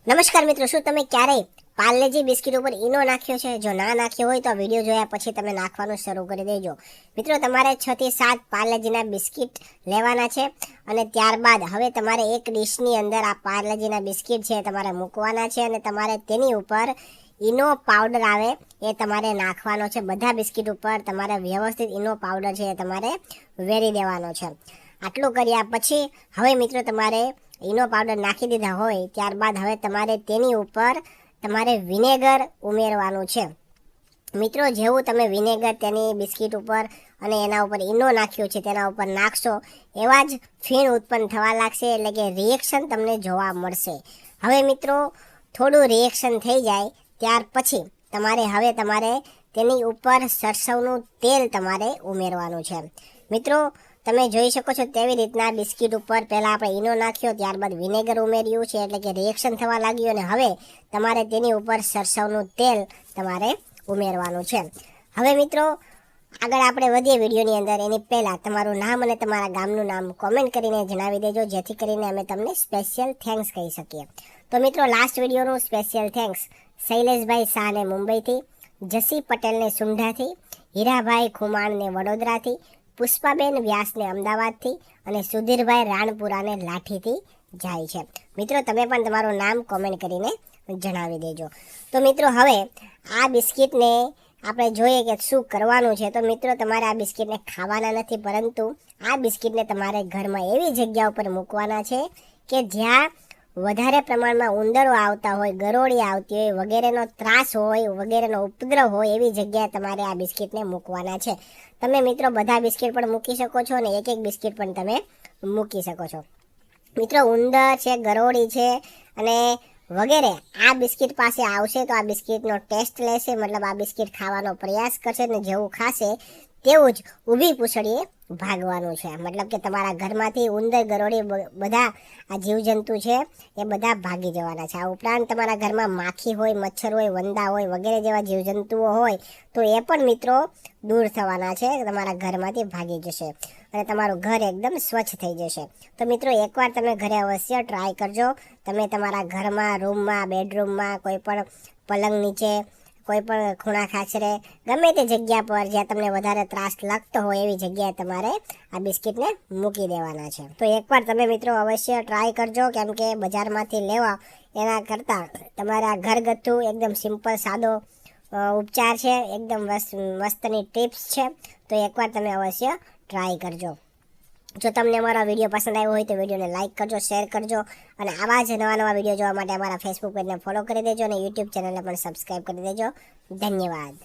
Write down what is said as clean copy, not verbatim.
નમસ્કાર મિત્રો, શું તમે ક્યારેય પાર્લેજી બિસ્કિટ ઉપર ઈનો નાખ્યો છે? જો ના નાખ્યો હોય તો આ વિડીયો જોયા પછી તમે નાખવાનું શરૂ કરી દેજો. મિત્રો, તમારે 6 થી 7 પાર્લેજીના બિસ્કિટ લેવાના છે અને ત્યારબાદ હવે તમારે એક ડીશની અંદર આ પાર્લેજીના બિસ્કિટ છે તમારે મૂકવાના છે અને તમારે તેની ઉપર ઈનો પાવડર આવે એ તમારે નાખવાનો છે. બધા બિસ્કિટ ઉપર તમારે વ્યવસ્થિત ઈનો પાવડર છે એ તમારે વેરી દેવાનો છે. આટલું કર્યા પછી હવે મિત્રો તમારે ઈનો પાવડર નાખી દીધા હોય ત્યારબાદ હવે તમારે તેની ઉપર તમારે વિનેગર ઉમેરવાનું છે. મિત્રો, જેવું તમે વિનેગર તેની બિસ્કિટ ઉપર અને એના ઉપર ઈનો નાખ્યો છે તેના ઉપર નાખશો એવા જ ફીણ ઉત્પન્ન થવા લાગશે, એટલે કે રિએક્શન તમને જોવા મળશે. હવે મિત્રો, થોડું રિએક્શન થઈ જાય ત્યાર પછી તમારે તેની ઉપર સરસવનું તેલ તમારે ઉમેરવાનું છે. મિત્રો, તમે જોઈ શકો છો તેવી રીતના બિસ્કિટ ઉપર પહેલાં આપણે ઈનો નાખ્યો, ત્યારબાદ વિનેગર ઉમેર્યું છે એટલે કે રિએક્શન થવા લાગ્યું અને હવે તમારે તેની ઉપર સરસવનું તેલ તમારે ઉમેરવાનું છે. હવે મિત્રો, આગળ આપણે વધીએ વિડીયોની અંદર એની પહેલાં તમારું નામ અને તમારા ગામનું નામ કોમેન્ટ કરીને જણાવી દેજો, જેથી કરીને અમે તમને સ્પેશિયલ થેન્ક્સ કહી શકીએ. તો મિત્રો, લાસ્ટ વિડીયોનું સ્પેશિયલ થેન્ક્સ શૈલેષભાઈ શાહને મુંબઈથી, જસી પટેલને સુંઢાથી, હીરાભાઈ ખુમાણને વડોદરાથી, પુષ્પાબેન વ્યાસને અમદાવાદથી અને સુધીરભાઈ રાણપુરાને લાઠીથી જાય છે. મિત્રો, તમે પણ તમારું નામ કોમેન્ટ કરીને જણાવી દેજો. તો મિત્રો, હવે આ બિસ્કિટને આપણે જોઈએ કે શું કરવાનું છે. તો મિત્રો, તમારે આ બિસ્કિટને ખાવાના નથી, પરંતુ આ બિસ્કિટને તમારે ઘરમાં એવી જગ્યા ઉપર મૂકવાના છે કે જ્યાં વધારે પ્રમાણમાં ઉંદરો આવતા હોય, ગરોળી આવતી હોય, વગેરેનો ત્રાસ હોય, વગેરેનો ઉપદ્રવ હોય એવી જગ્યાએ તમારે આ બિસ્કિટને મૂકવાના છે. તમે મિત્રો બધા બિસ્કિટ પણ મૂકી શકો છો અને એક બિસ્કિટ પણ તમે મૂકી શકો છો. મિત્રો, ઉંદર છે, ગરોળી છે અને વગેરે આ બિસ્કિટ પાસે આવશે તો આ બિસ્કિટનો ટેસ્ટ લેશે, મતલબ આ બિસ્કિટ ખાવાનો પ્રયાસ કરશે ને જેવું ખાશે તેવું જ ઊભી પૂંછડીએ ભાગવાનું છે. મતલબ કે તમારા ઘરમાંથી ઉંદર, ગરોળી બધા આ જીવજંતુ છે એ બધા ભાગી જવાના છે. આ ઉપરાંત તમારા ઘરમાં માખી હોય, મચ્છર હોય, વંદા હોય વગેરે જેવા જીવજંતુઓ હોય તો એ પણ મિત્રો દૂર થવાના છે, તમારા ઘરમાંથી ભાગી જશે અને તમારું ઘર એકદમ સ્વચ્છ થઈ જશે. તો મિત્રો, એકવાર તમે ઘરે અવશ્ય ટ્રાય કરજો. તમે તમારા ઘરમાં, રૂમમાં, બેડરૂમમાં, કોઈ પણ પલંગ નીચે, કોઈ પણ ખૂણા ખાચરે, ગમે તે જગ્યા પર જ્યાં તમને વધારે ત્રાસ લાગતો હોય એવી જગ્યાએ તમારે આ બિસ્કિટને મૂકી દેવાના છે. તો એકવાર તમે મિત્રો અવશ્ય ટ્રાય કરજો, કેમ કે બજારમાંથી લેવા એના કરતાં તમારા ઘરગથ્થુ એકદમ સિમ્પલ સાદો ઉપચાર છે, એકદમ મસ્તની ટિપ્સ છે. તો એકવાર તમે અવશ્ય ટ્રાય કરજો. જો તમને અમારો વિડીયો પસંદ આવ્યો હોય તો વિડીયોને લાઇક કરજો, શેર કરજો અને આવા જ નવા વિડીયો જોવા માટે અમારા ફેસબુક પેજને ફોલો કરી દેજો અને યુટ્યુબ ચેનલને પણ સબસ્ક્રાઈબ કરી દેજો. ધન્યવાદ.